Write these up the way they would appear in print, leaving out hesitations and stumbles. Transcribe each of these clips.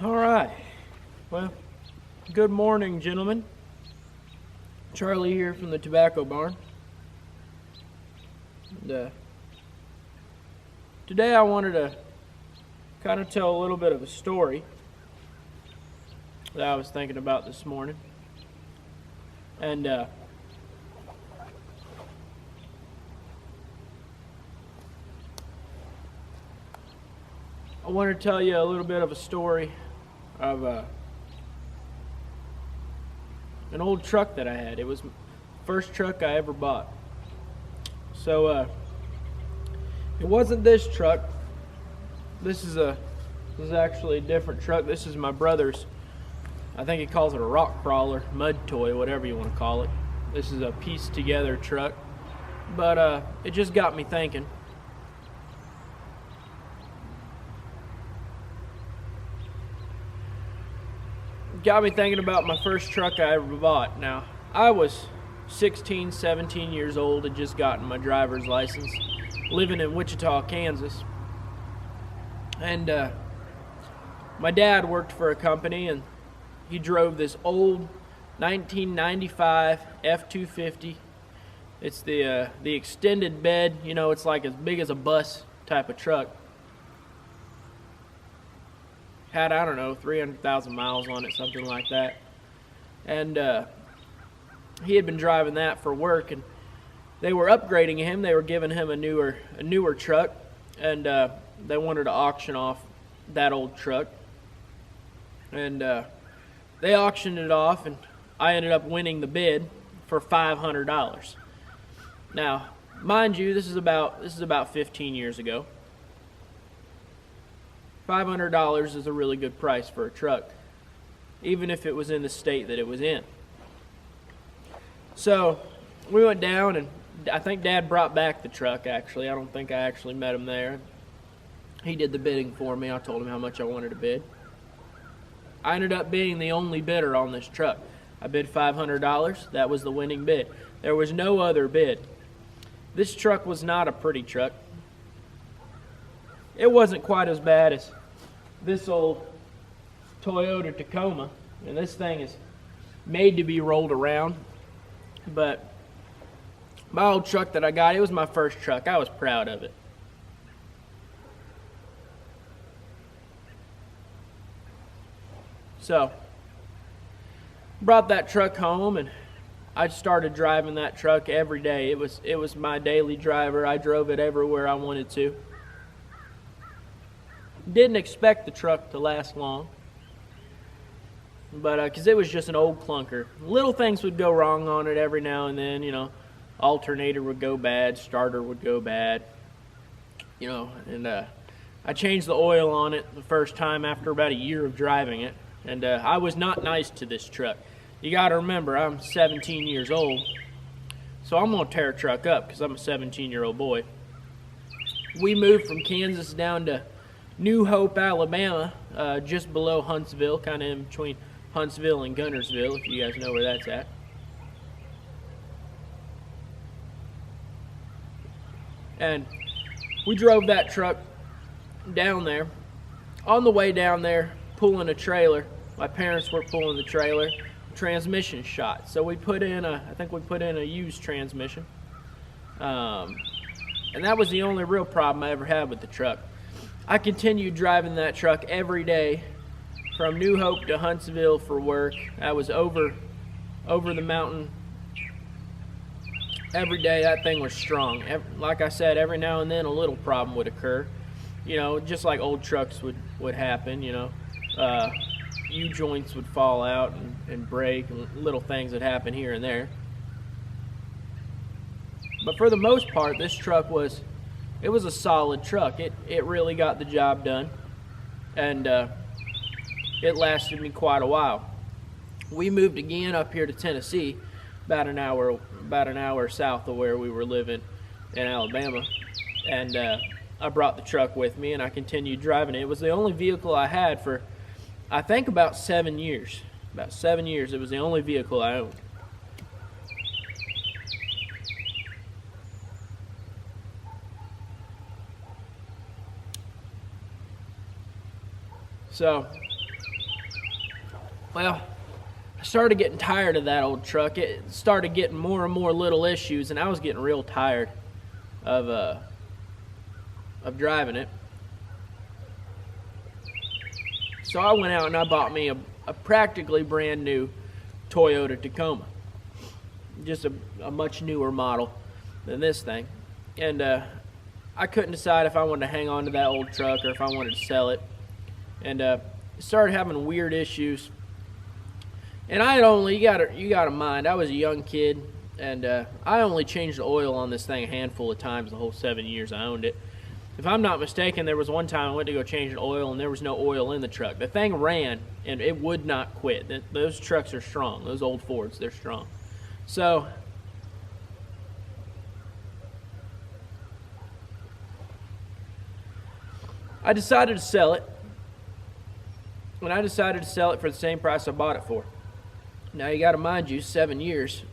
All right. Well, good morning, gentlemen. Charlie here from the Tobacco Barn. And, today I wanted to kind of tell a little bit of a story that I was thinking about this morning. And I want to tell you a little bit of a story of an old truck that I had. It was the first truck I ever bought. So it wasn't this truck. This is actually a different truck. This is my brother's. I think he calls it a rock crawler, mud toy, whatever you want to call it. This is a pieced together truck. But it just got me thinking. Got me thinking about my first truck I ever bought. Now, I was 16, 17 years old, had just gotten my driver's license, living in Wichita, Kansas. And my dad worked for a company, and he drove this old 1995 F-250. It's the extended bed, it's like as big as a bus type of truck. Had, I don't know, 300,000 miles on it, something like that. And he had been driving that for work, and they were upgrading him. They were giving him a newer truck, and they wanted to auction off that old truck. And they auctioned it off, and I ended up winning the bid for $500. Now, mind you, this is about 15 years ago. $500 is a really good price for a truck, even if it was in the state that it was in. So we went down, and I think Dad brought back the truck, actually. I don't think I actually met him there. He did the bidding for me. I told him how much I wanted to bid. I ended up being the only bidder on this truck. I bid $500. That was the winning bid. There was no other bid. This truck was not a pretty truck. It wasn't quite as bad as this old Toyota Tacoma, and this thing is made to be rolled around. But my old truck that I got, it was my first truck. I was proud of it. So, brought that truck home, and I started driving that truck every day. It was my daily driver. I drove it everywhere I wanted to. Didn't expect the truck to last long, but because it was just an old clunker. Little things would go wrong on it every now and then, alternator would go bad, starter would go bad, and I changed the oil on it the first time after about a year of driving it, and I was not nice to this truck. You got to remember, I'm 17 years old, so I'm going to tear a truck up because I'm a 17-year-old boy. We moved from Kansas down to New Hope, Alabama, just below Huntsville, kind of in between Huntsville and Guntersville, if you guys know where that's at. And we drove that truck down there. On the way down there, pulling a trailer, my parents were pulling the trailer, transmission shot. So we put in I think we put in a used transmission. And that was the only real problem I ever had with the truck. I continued driving that truck every day from New Hope to Huntsville for work. I was over the mountain every day. That thing was strong. Like I said, every now and then a little problem would occur. Just like old trucks would happen, U-joints would fall out and break, and little things that happen here and there. But for the most part, this truck was a solid truck. It really got the job done, and it lasted me quite a while. We moved again up here to Tennessee, about an hour south of where we were living in Alabama, and I brought the truck with me, and I continued driving it. It was the only vehicle I had for, I think, about 7 years. About 7 years, it was the only vehicle I owned. So Well, I started getting tired of that old truck. It started getting more and more little issues, and I was getting real tired of driving it. So I went out and I bought me a practically brand new Toyota Tacoma. Just a much newer model than this thing. And I couldn't decide if I wanted to hang on to that old truck or if I wanted to sell it. And started having weird issues. And I had only, you got to mind, I was a young kid, and I only changed the oil on this thing a handful of times the whole 7 years I owned it. If I'm not mistaken, there was one time I went to go change the oil and there was no oil in the truck. The thing ran and it would not quit. Those trucks are strong. Those old Fords, they're strong. So I decided to sell it. And I decided to sell it for the same price I bought it for. Now you got to mind you, 7 years,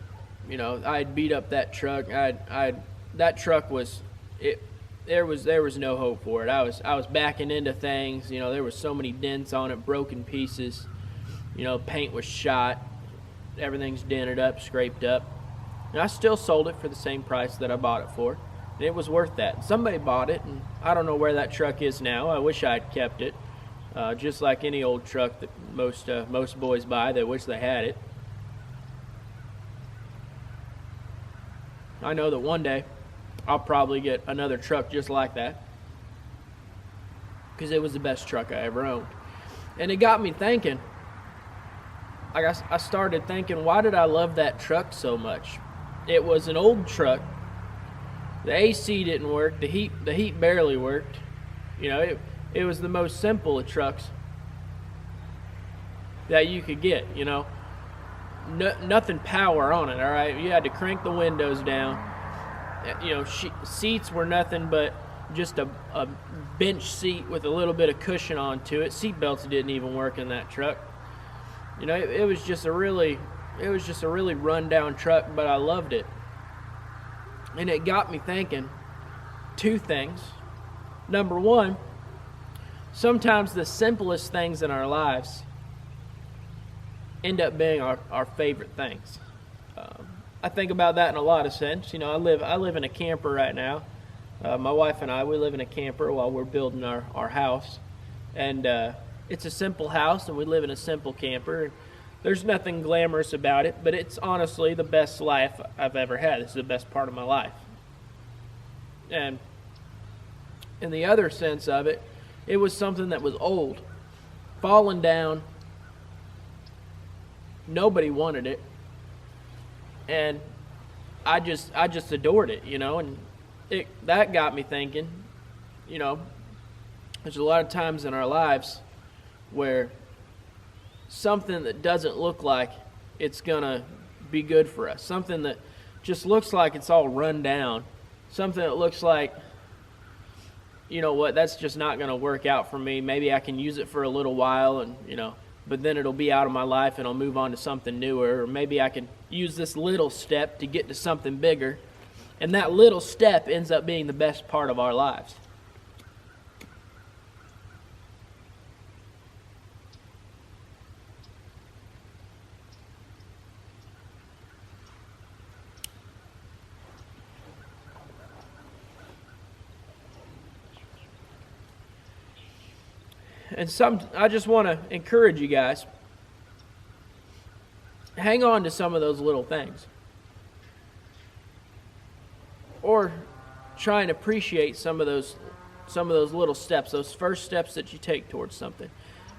you know, I had beat up that truck. That truck was it. There was no hope for it. I was backing into things. You know, there was so many dents on it, broken pieces. You know, paint was shot. Everything's dented up, scraped up. And I still sold it for the same price that I bought it for. And it was worth that. Somebody bought it, and I don't know where that truck is now. I wish I'd kept it. Just like any old truck that most boys buy, they wish they had it. I know that one day I'll probably get another truck just like that because it was the best truck I ever owned. And it got me thinking. I started thinking, why did I love that truck so much? It was an old truck. The AC didn't work. The heat barely worked. You know, it was the most simple of trucks that you could get, you know. Nothing power on it, all right? You had to crank the windows down. You know, seats were nothing but just a bench seat with a little bit of cushion onto it. Seat belts didn't even work in that truck. You know, it was just a really run-down truck, but I loved it. And it got me thinking two things. Number one, sometimes the simplest things in our lives end up being our favorite things. I think about that in a lot of sense. You know, I live in a camper right now. My wife and I, we live in a camper while we're building our house. And it's a simple house, and we live in a simple camper. There's nothing glamorous about it, but it's honestly the best life I've ever had. This is the best part of my life. And in the other sense of it, it was something that was old, fallen down. Nobody wanted it, and I just adored it, you know. And that got me thinking. You know, there's a lot of times in our lives where something that doesn't look like it's gonna be good for us, something that just looks like it's all run down, something that looks like, you know what, that's just not gonna work out for me. Maybe I can use it for a little while, and you know, but then it'll be out of my life and I'll move on to something newer. Or maybe I can use this little step to get to something bigger, and that little step ends up being the best part of our lives. And I just want to encourage you guys, hang on to some of those little things. Or try and appreciate some of those little steps, those first steps that you take towards something.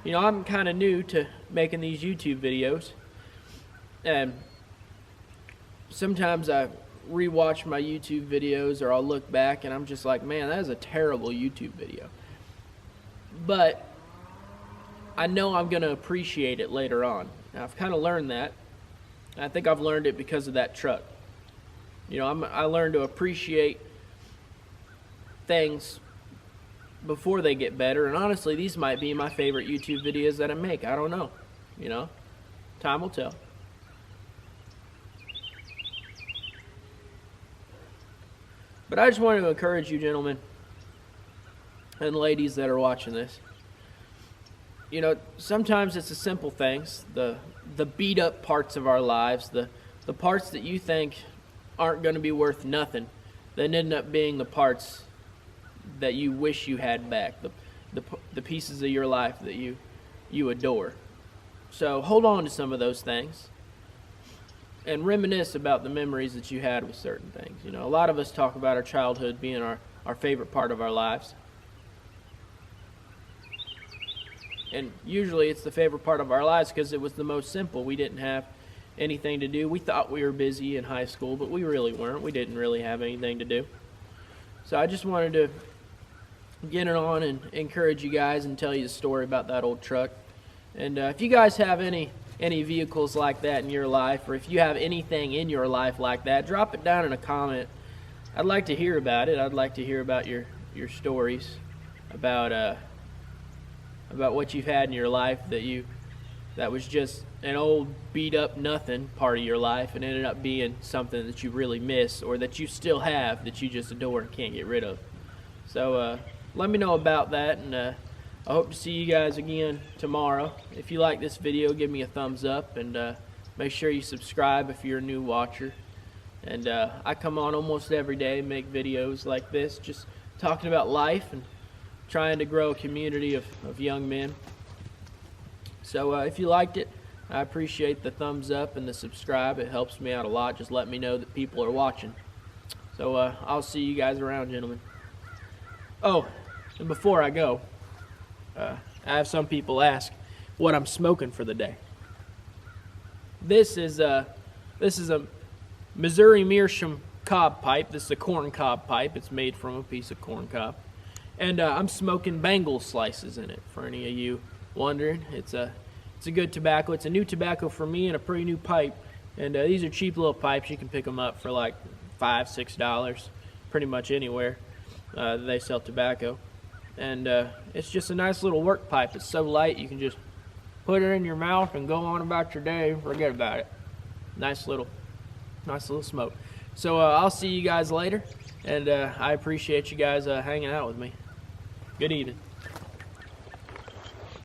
You know, I'm kind of new to making these YouTube videos, and sometimes I rewatch my YouTube videos, or I'll look back and I'm just like, man, that is a terrible YouTube video. But I know I'm going to appreciate it later on. Now, I've kind of learned that. I think I've learned it because of that truck. You know, I learned to appreciate things before they get better. And honestly, these might be my favorite YouTube videos that I make. I don't know. You know, time will tell. But I just wanted to encourage you, gentlemen and ladies that are watching this. you know, sometimes it's the simple things, the beat up parts of our lives, the parts that you think aren't going to be worth nothing, that end up being the parts that you wish you had back, the pieces of your life that you adore. So hold on to some of those things and reminisce about the memories that you had with certain things. You know, a lot of us talk about our childhood being our favorite part of our lives. And usually it's the favorite part of our lives because it was the most simple. We didn't have anything to do. We thought we were busy in high school, but we really weren't. We didn't really have anything to do. So I just wanted to get it on and encourage you guys and tell you the story about that old truck. And if you guys have any vehicles like that in your life, or if you have anything in your life like that, drop it down in a comment. I'd like to hear about it. I'd like to hear about your stories about what you've had in your life that was just an old beat up nothing part of your life and ended up being something that you really miss, or that you still have that you just adore and can't get rid of. So let me know about that, and I hope to see you guys again tomorrow. If you like this video, give me a thumbs up, and make sure you subscribe if you're a new watcher. And I come on almost every day and make videos like this, just talking about life and trying to grow a community of young men. So if you liked it, I appreciate the thumbs up and the subscribe. It helps me out a lot. Just let me know that people are watching. So I'll see you guys around, gentlemen. Oh, and before I go, I have some people ask what I'm smoking for the day. This is a Missouri Meerschaum cob pipe. This is a corn cob pipe. It's made from a piece of corn cob. And I'm smoking Bengal slices in it, for any of you wondering. It's a good tobacco. It's a new tobacco for me and a pretty new pipe. And these are cheap little pipes. You can pick them up for like $5, $6, pretty much anywhere they sell tobacco. And it's just a nice little work pipe. It's so light you can just put it in your mouth and go on about your day. Forget about it. Nice little smoke. So I'll see you guys later, and I appreciate you guys hanging out with me. Good evening.